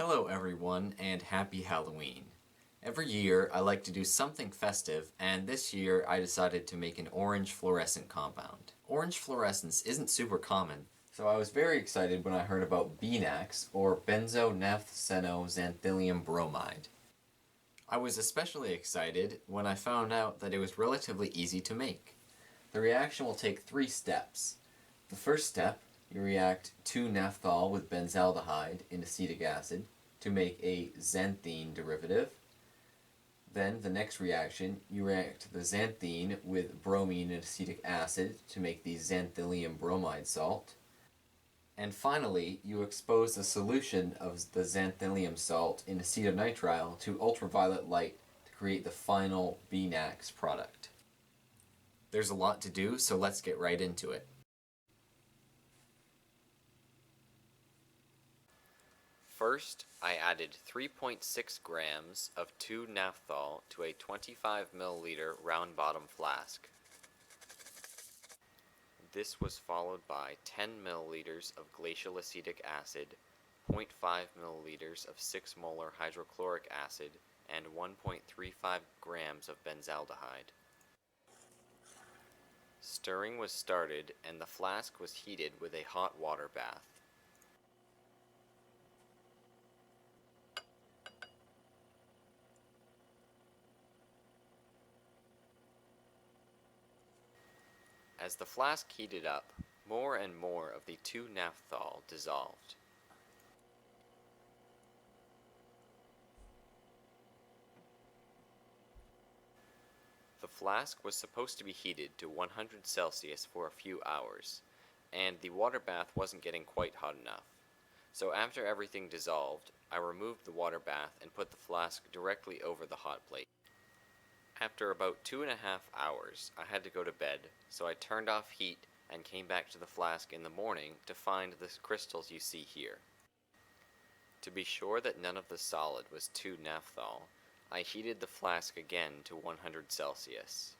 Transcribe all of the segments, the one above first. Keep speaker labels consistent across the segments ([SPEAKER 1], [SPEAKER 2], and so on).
[SPEAKER 1] Hello everyone, and happy Halloween. Every year I like to do something festive, and this year I decided to make an orange fluorescent compound. Orange fluorescence isn't super common, so I was very excited when I heard about BNAX, or benzonaphthacenoxanthylium bromide. I was especially excited when I found out that it was relatively easy to make. The reaction will take 3 steps. The first step, you react 2-naphthol with benzaldehyde in acetic acid to make a xanthine derivative. Then the next reaction, you react the xanthine with bromine and acetic acid to make the xanthylium bromide salt. And finally, you expose the solution of the xanthylium salt in acetonitrile to ultraviolet light to create the final BNAX product. There's a lot to do, so let's get right into it. First, I added 3.6 grams of 2-naphthol to a 25 milliliter round bottom flask. This was followed by 10 milliliters of glacial acetic acid, 0.5 milliliters of 6 molar hydrochloric acid, and 1.35 grams of benzaldehyde. Stirring was started and the flask was heated with a hot water bath. As the flask heated up, more and more of the 2-naphthol dissolved. The flask was supposed to be heated to 100 Celsius for a few hours, and the water bath wasn't getting quite hot enough. So after everything dissolved, I removed the water bath and put the flask directly over the hot plate. After about 2.5 hours, I had to go to bed, so I turned off heat and came back to the flask in the morning to find the crystals you see here. To be sure that none of the solid was 2-naphthol, I heated the flask again to 100 Celsius.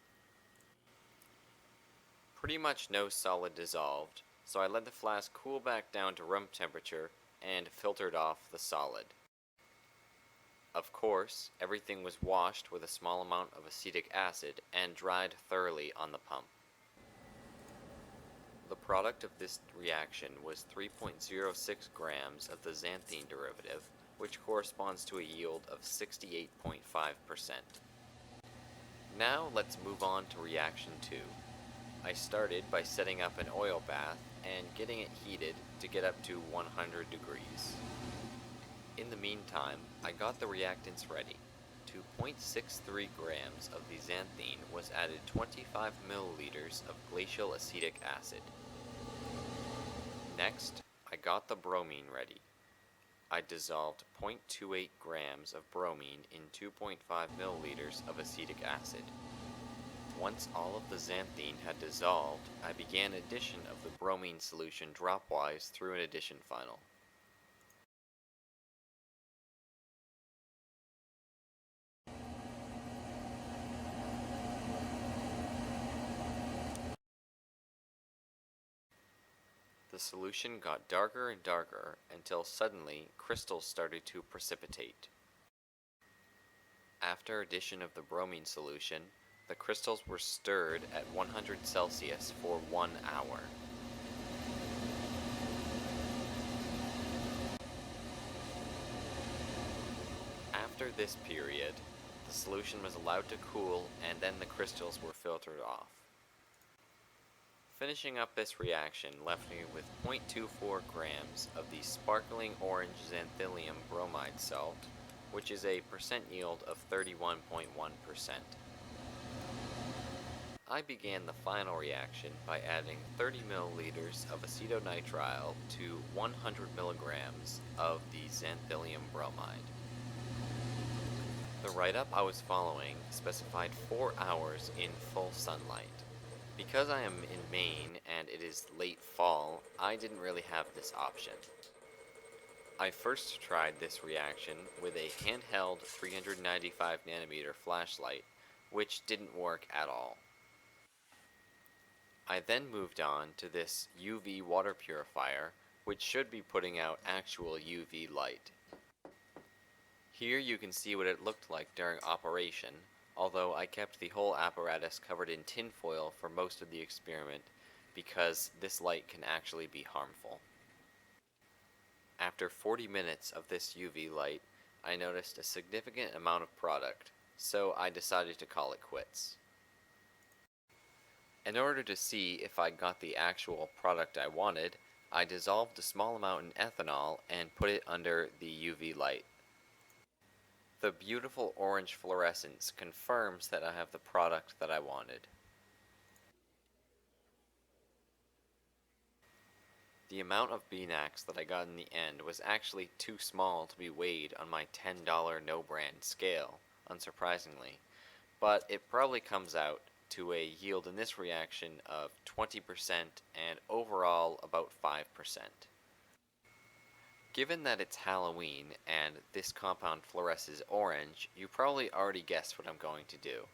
[SPEAKER 1] Pretty much no solid dissolved, so I let the flask cool back down to room temperature and filtered off the solid. Of course, everything was washed with a small amount of acetic acid and dried thoroughly on the pump. The product of this reaction was 3.06 grams of the xanthine derivative, which corresponds to a yield of 68.5%. Now let's move on to reaction 2. I started by setting up an oil bath and getting it heated to get up to 100 degrees. In the meantime, I got the reactants ready. To 0.63 grams of the xanthine was added 25 milliliters of glacial acetic acid. Next, I got the bromine ready. I dissolved 0.28 grams of bromine in 2.5 milliliters of acetic acid. Once all of the xanthine had dissolved, I began addition of the bromine solution dropwise through an addition funnel. The solution got darker and darker until suddenly crystals started to precipitate. After addition of the bromine solution, the crystals were stirred at 100 Celsius for 1 hour. After this period, the solution was allowed to cool and then the crystals were filtered off. Finishing up this reaction left me with 0.24 grams of the sparkling orange xanthylium bromide salt, which is a percent yield of 31.1%. I began the final reaction by adding 30 milliliters of acetonitrile to 100 milligrams of the xanthylium bromide. The write-up I was following specified 4 hours in full sunlight. Because I am in Maine and it is late fall, I didn't really have this option. I first tried this reaction with a handheld 395 nanometer flashlight, which didn't work at all. I then moved on to this UV water purifier, which should be putting out actual UV light.
[SPEAKER 2] Here you can see what it looked like during operation, although I kept the whole apparatus covered in tinfoil for most of the experiment because this light can actually be harmful. After 40 minutes of this UV light, I noticed a significant amount of product, so I decided to call it quits. In order to see if I got the actual product I wanted, I dissolved a small amount in ethanol and put it under the UV light. The beautiful orange fluorescence confirms that I have the product that I wanted. The amount of BNAX that I got in the end was actually too small to be weighed on my $10 no-brand scale, unsurprisingly, but it probably comes out to a yield in this reaction of 20% and overall about 5%. Given that it's Halloween and this compound fluoresces orange, you probably already guessed what I'm going to do.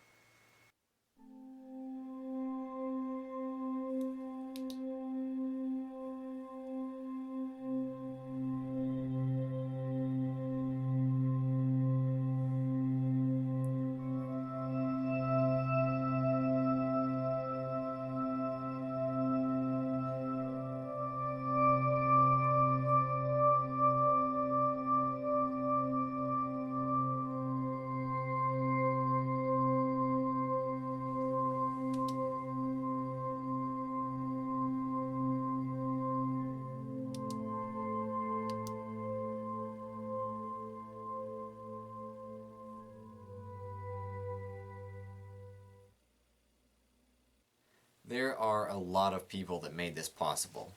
[SPEAKER 1] There are a lot of people that made this possible.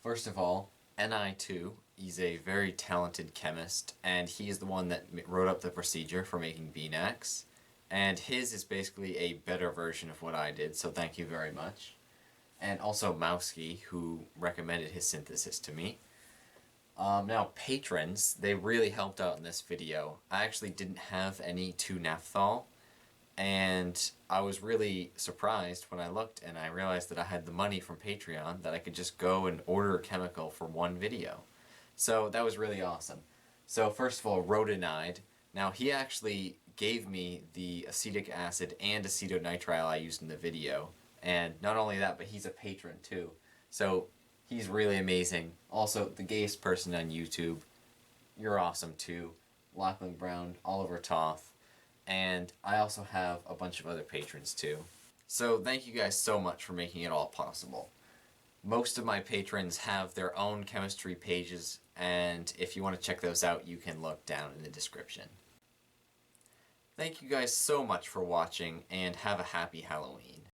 [SPEAKER 1] First of all, Ni2, he's a very talented chemist, and he is the one that wrote up the procedure for making BNAX, and his is basically a better version of what I did, so thank you very much. And also Mowski, who recommended his synthesis to me. Now, patrons, they really helped out in this video. I actually didn't have any 2-naphthol, and I was really surprised when I looked and I realized that I had the money from Patreon that I could just go and order a chemical for one video. So that was really awesome. So first of all, Rhodonide. Now he actually gave me the acetic acid and acetonitrile I used in the video. And not only that, but he's a patron too. So he's really amazing. Also, the gayest person on YouTube. You're awesome too. Lachlan Brown, Oliver Toth. And I also have a bunch of other patrons too. So thank you guys so much for making it all possible. Most of my patrons have their own chemistry pages, and if you want to check those out, you can look down in the description. Thank you guys so much for watching, and have a happy Halloween.